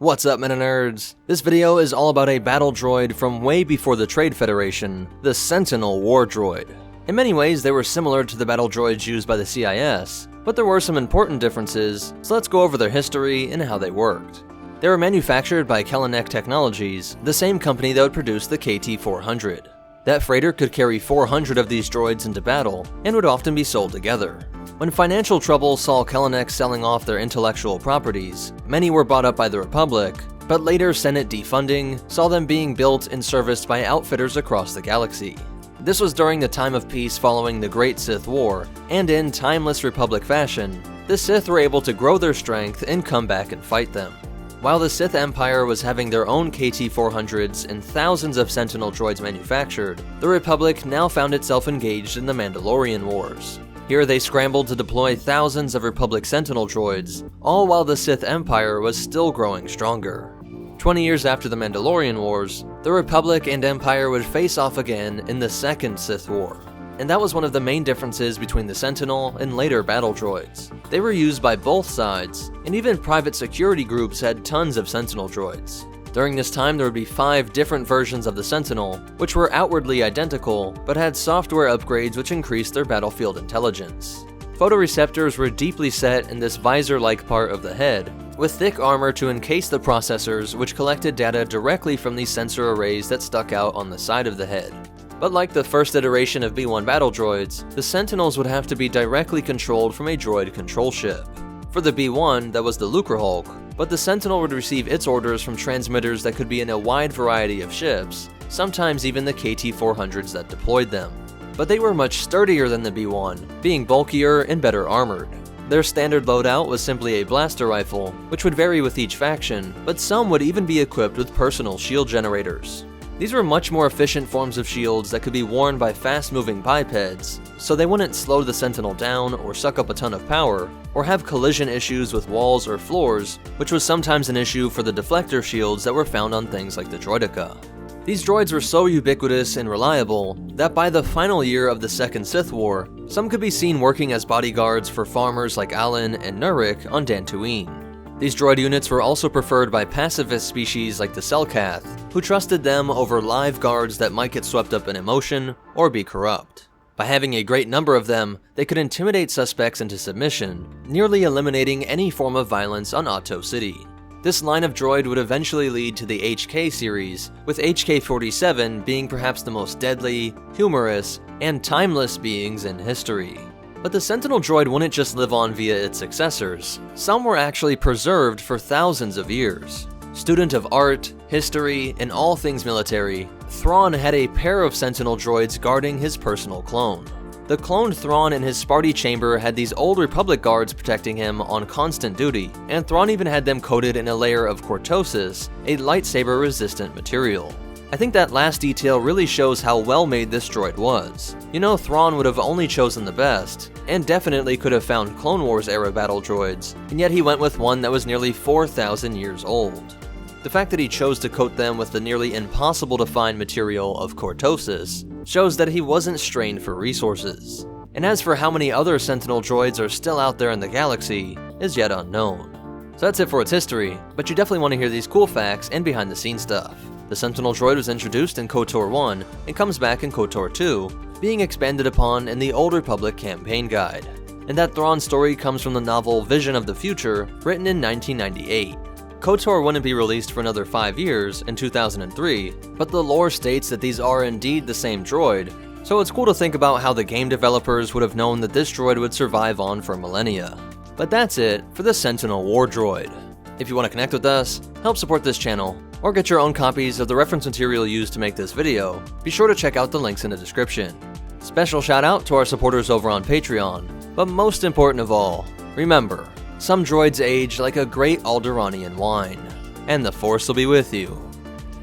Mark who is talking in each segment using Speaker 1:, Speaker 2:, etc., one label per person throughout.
Speaker 1: What's up, MetaNerdz? This video is all about a battle droid from way before the Trade Federation, the Sentinel War Droid. In many ways, they were similar to the battle droids used by the CIS, but there were some important differences, so let's go over their history and how they worked. They were manufactured by Galactic Technologies, the same company that would produce the KT-400. That freighter could carry 400 of these droids into battle, and would often be sold together. When financial trouble saw Galactic selling off their intellectual properties, many were bought up by the Republic, but later Senate defunding saw them being built and serviced by outfitters across the galaxy. This was during the time of peace following the Great Sith War, and in timeless Republic fashion, the Sith were able to grow their strength and come back and fight them. While the Sith Empire was having their own KT-400s and thousands of Sentinel droids manufactured, the Republic now found itself engaged in the Mandalorian Wars. Here they scrambled to deploy thousands of Republic Sentinel droids, all while the Sith Empire was still growing stronger. 20 years after the Mandalorian Wars, the Republic and Empire would face off again in the Second Sith War. And that was one of the main differences between the Sentinel and later battle droids. They were used by both sides, and even private security groups had tons of Sentinel droids. During this time, there would be 5 different versions of the Sentinel, which were outwardly identical, but had software upgrades which increased their battlefield intelligence. Photoreceptors were deeply set in this visor-like part of the head, with thick armor to encase the processors which collected data directly from these sensor arrays that stuck out on the side of the head. But like the first iteration of B-1 battle droids, the Sentinels would have to be directly controlled from a droid control ship. For the B-1, that was the Lucrehulk, but the Sentinel would receive its orders from transmitters that could be in a wide variety of ships, sometimes even the KT-400s that deployed them. But they were much sturdier than the B-1, being bulkier and better armored. Their standard loadout was simply a blaster rifle, which would vary with each faction, but some would even be equipped with personal shield generators. These were much more efficient forms of shields that could be worn by fast-moving bipeds, so they wouldn't slow the Sentinel down or suck up a ton of power, or have collision issues with walls or floors, which was sometimes an issue for the deflector shields that were found on things like the Droideka. These droids were so ubiquitous and reliable that by the final year of the Second Sith War, some could be seen working as bodyguards for farmers like Alan and Nurik on Dantooine. These droid units were also preferred by pacifist species like the Selkath, who trusted them over live guards that might get swept up in emotion or be corrupt. By having a great number of them, they could intimidate suspects into submission, nearly eliminating any form of violence on Ahch-To City. This line of droid would eventually lead to the HK series, with HK-47 being perhaps the most deadly, humorous, and timeless beings in history. But the Sentinel droid wouldn't just live on via its successors. Some were actually preserved for thousands of years. Student of art, history, and all things military, Thrawn had a pair of Sentinel droids guarding his personal clone. The cloned Thrawn in his Sparty chamber had these old Republic guards protecting him on constant duty, and Thrawn even had them coated in a layer of cortosis, a lightsaber-resistant material. I think that last detail really shows how well made this droid was. You know, Thrawn would have only chosen the best, and definitely could have found Clone Wars era battle droids, and yet he went with one that was nearly 4,000 years old. The fact that he chose to coat them with the nearly impossible to find material of cortosis shows that he wasn't strained for resources. And as for how many other Sentinel droids are still out there in the galaxy, is yet unknown. So that's it for its history, but you definitely want to hear these cool facts and behind the scenes stuff. The Sentinel droid was introduced in KOTOR 1 and comes back in KOTOR 2, being expanded upon in the Old Republic campaign guide. And that Thrawn story comes from the novel Vision of the Future, written in 1998. KOTOR wouldn't be released for another 5 years, in 2003, but the lore states that these are indeed the same droid, so it's cool to think about how the game developers would have known that this droid would survive on for millennia. But that's it for the Sentinel War Droid. If you want to connect with us, help support this channel, or get your own copies of the reference material used to make this video, be sure to check out the links in the description. Special shout out to our supporters over on Patreon, but most important of all, remember, some droids age like a great Alderaanian wine, and the Force will be with you,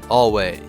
Speaker 1: always.